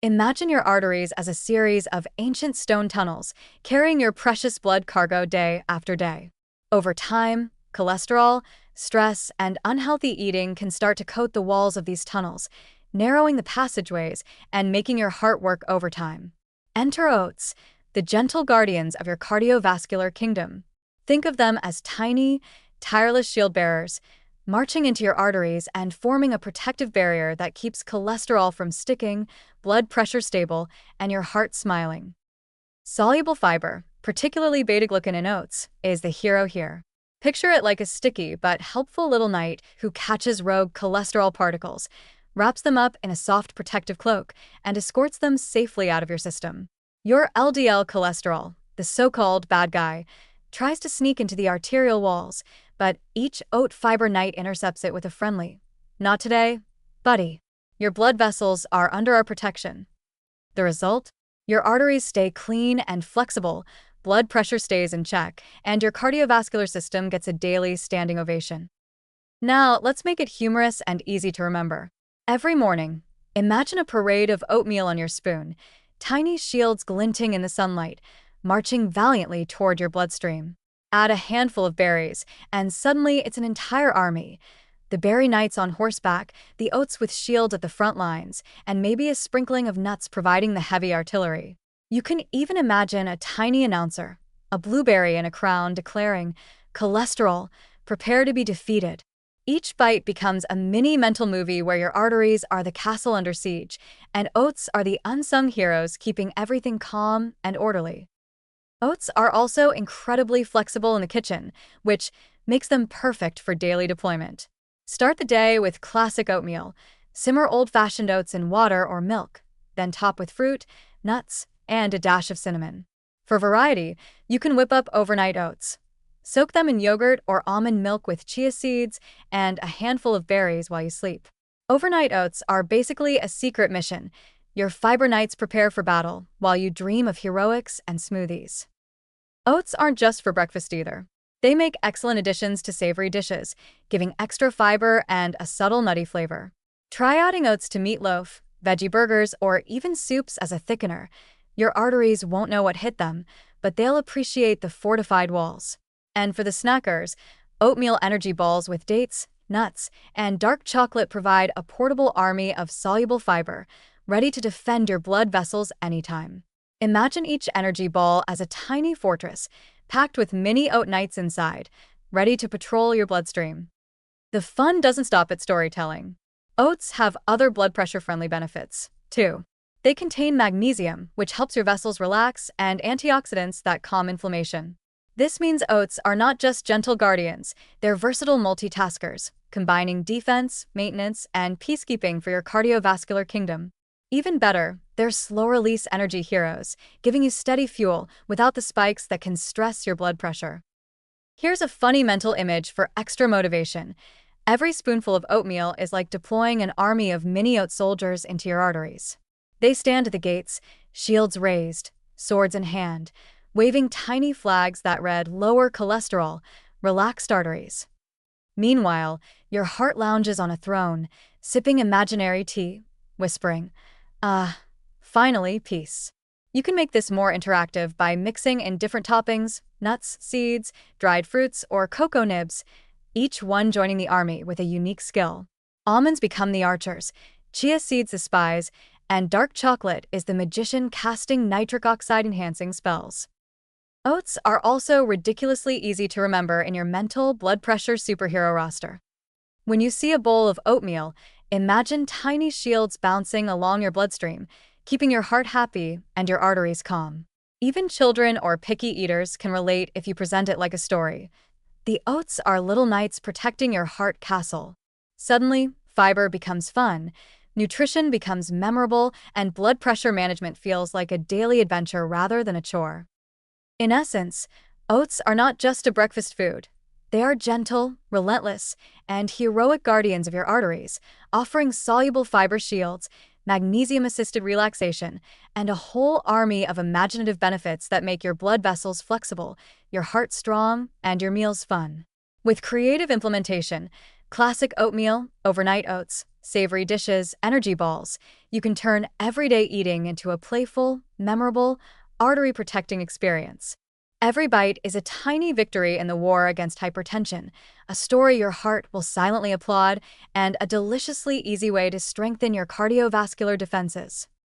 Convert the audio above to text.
Imagine your arteries as a series of ancient stone tunnels, carrying your precious blood cargo day after day. Over time, cholesterol, stress, and unhealthy eating can start to coat the walls of these tunnels, narrowing the passageways and making your heart work overtime. Enter oats, the gentle guardians of your cardiovascular kingdom. Think of them as tiny, tireless shield bearers, marching into your arteries and forming a protective barrier that keeps cholesterol from sticking, blood pressure stable, and your heart smiling. Soluble fiber, particularly beta-glucan in oats, is the hero here. Picture it like a sticky but helpful little knight who catches rogue cholesterol particles, wraps them up in a soft protective cloak, and escorts them safely out of your system. Your LDL cholesterol, the so-called bad guy, tries to sneak into the arterial walls, but each oat fiber knight intercepts it with a friendly, "Not today, buddy. Your blood vessels are under our protection." The result? Your arteries stay clean and flexible, blood pressure stays in check, and your cardiovascular system gets a daily standing ovation. Now, let's make it humorous and easy to remember. Every morning, imagine a parade of oatmeal on your spoon, tiny shields glinting in the sunlight, marching valiantly toward your bloodstream. Add a handful of berries, and suddenly it's an entire army. The berry knights on horseback, the oats with shields at the front lines, and maybe a sprinkling of nuts providing the heavy artillery. You can even imagine a tiny announcer, a blueberry in a crown, declaring, "Cholesterol, prepare to be defeated." Each bite becomes a mini mental movie where your arteries are the castle under siege, and oats are the unsung heroes keeping everything calm and orderly. Oats are also incredibly flexible in the kitchen, which makes them perfect for daily deployment. Start the day with classic oatmeal. Simmer old-fashioned oats in water or milk, then top with fruit, nuts, and a dash of cinnamon. For variety, you can whip up overnight oats. Soak them in yogurt or almond milk with chia seeds and a handful of berries while you sleep. Overnight oats are basically a secret mission. Your fiber nights prepare for battle, while you dream of heroics and smoothies. Oats aren't just for breakfast either. They make excellent additions to savory dishes, giving extra fiber and a subtle nutty flavor. Try adding oats to meatloaf, veggie burgers, or even soups as a thickener. Your arteries won't know what hit them, but they'll appreciate the fortified walls. And for the snackers, oatmeal energy balls with dates, nuts, and dark chocolate provide a portable army of soluble fiber, ready to defend your blood vessels anytime. Imagine each energy ball as a tiny fortress, packed with mini oat knights inside, ready to patrol your bloodstream. The fun doesn't stop at storytelling. Oats have other blood pressure-friendly benefits, too. They contain magnesium, which helps your vessels relax, and antioxidants that calm inflammation. This means oats are not just gentle guardians, they're versatile multitaskers, combining defense, maintenance, and peacekeeping for your cardiovascular kingdom. Even better, they're slow-release energy heroes, giving you steady fuel without the spikes that can stress your blood pressure. Here's a funny mental image for extra motivation. Every spoonful of oatmeal is like deploying an army of mini oat soldiers into your arteries. They stand at the gates, shields raised, swords in hand, waving tiny flags that read "Lower cholesterol, relaxed arteries." Meanwhile, your heart lounges on a throne, sipping imaginary tea, whispering, "Ah, finally, peace." You can make this more interactive by mixing in different toppings, nuts, seeds, dried fruits, or cocoa nibs, each one joining the army with a unique skill. Almonds become the archers, chia seeds the spies, and dark chocolate is the magician casting nitric oxide-enhancing spells. Oats are also ridiculously easy to remember in your mental blood pressure superhero roster. When you see a bowl of oatmeal, imagine tiny shields bouncing along your bloodstream, keeping your heart happy and your arteries calm. Even children or picky eaters can relate if you present it like a story. The oats are little knights protecting your heart castle. Suddenly, fiber becomes fun, nutrition becomes memorable, and blood pressure management feels like a daily adventure rather than a chore. In essence, oats are not just a breakfast food. They are gentle, relentless, and heroic guardians of your arteries, offering soluble fiber shields, magnesium-assisted relaxation, and a whole army of imaginative benefits that make your blood vessels flexible, your heart strong, and your meals fun. With creative implementation, classic oatmeal, overnight oats, savory dishes, energy balls. You can turn everyday eating into a playful, memorable, artery-protecting experience. Every bite is a tiny victory in the war against hypertension, a story your heart will silently applaud, and a deliciously easy way to strengthen your cardiovascular defenses.